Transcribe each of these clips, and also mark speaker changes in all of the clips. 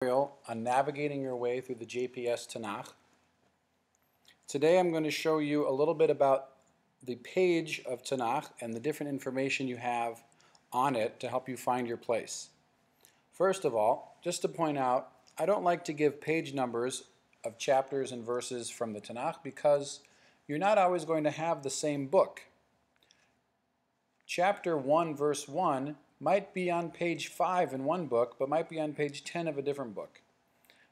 Speaker 1: On navigating your way through the JPS Tanakh. Today I'm going to show you a little bit about the page of Tanakh and the different information you have on it to help you find your place. First of all, just to point out, I don't like to give page numbers of chapters and verses from the Tanakh because you're not always going to have the same book. Chapter 1, verse 1 might be on page 5 in one book, but might be on page 10 of a different book.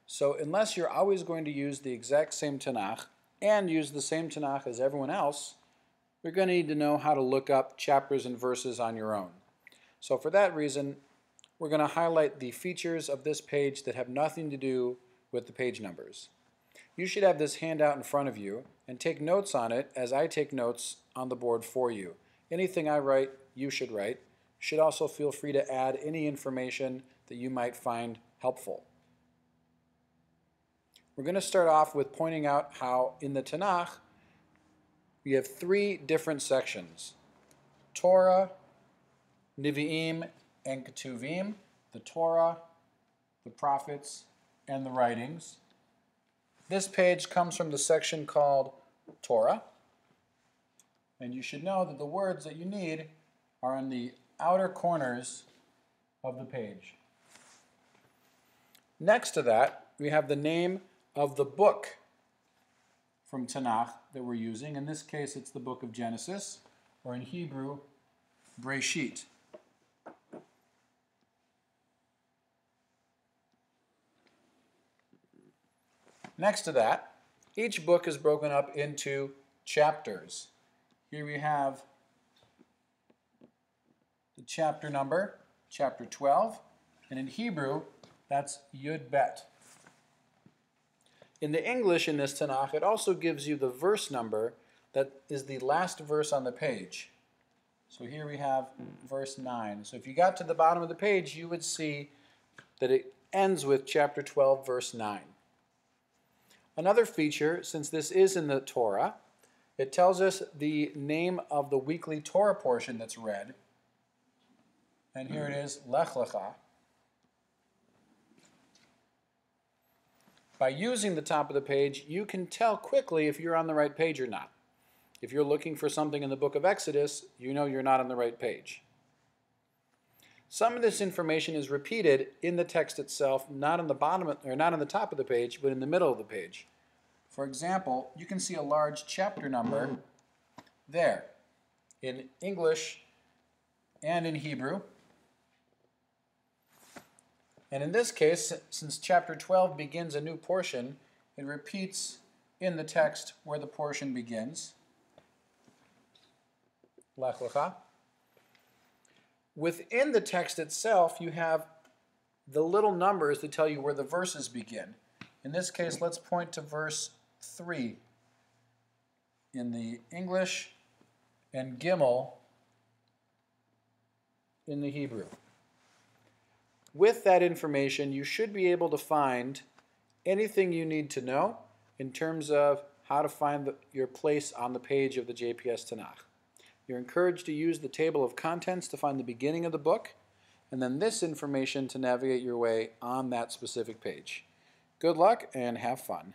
Speaker 1: So unless you're always going to use the exact same Tanakh and use the same Tanakh as everyone else, you're going to need to know how to look up chapters and verses on your own. So for that reason, we're going to highlight the features of this page that have nothing to do with the page numbers. You should have this handout in front of you and take notes on it as I take notes on the board for you. Anything I write, you should write. You should also feel free to add any information that you might find helpful. We're going to start off with pointing out how in the Tanakh we have three different sections: Torah, Nevi'im, and Ketuvim. The Torah, the prophets, and the writings. This page comes from the section called Torah, and you should know that the words that you need are in the outer corners of the page. Next to that, we have the name of the book from Tanakh that we're using. In this case, it's the book of Genesis, or in Hebrew, Breshit. Next to that, each book is broken up into chapters. Here we have the chapter number, chapter 12, and in Hebrew, that's Yud Bet. In the English in this Tanakh, it also gives you the verse number that is the last verse on the page. So here we have verse 9. So if you got to the bottom of the page, you would see that it ends with chapter 12, verse 9. Another feature, since this is in the Torah, it tells us the name of the weekly Torah portion that's read. And here it is, Lech Lecha. By using the top of the page, you can tell quickly if you're on the right page or not. If you're looking for something in the book of Exodus, you know you're not on the right page. Some of this information is repeated in the text itself, not on the bottom or not on the top of the page, but in the middle of the page. For example, you can see a large chapter number there in English and in Hebrew. And in this case, since chapter 12 begins a new portion, it repeats in the text where the portion begins. Lech Lecha. Within the text itself, you have the little numbers that tell you where the verses begin. In this case, let's point to verse 3 in the English and Gimel in the Hebrew. With that information, you should be able to find anything you need to know in terms of how to find your place on the page of the JPS Tanakh. You're encouraged to use the table of contents to find the beginning of the book, and then this information to navigate your way on that specific page. Good luck and have fun.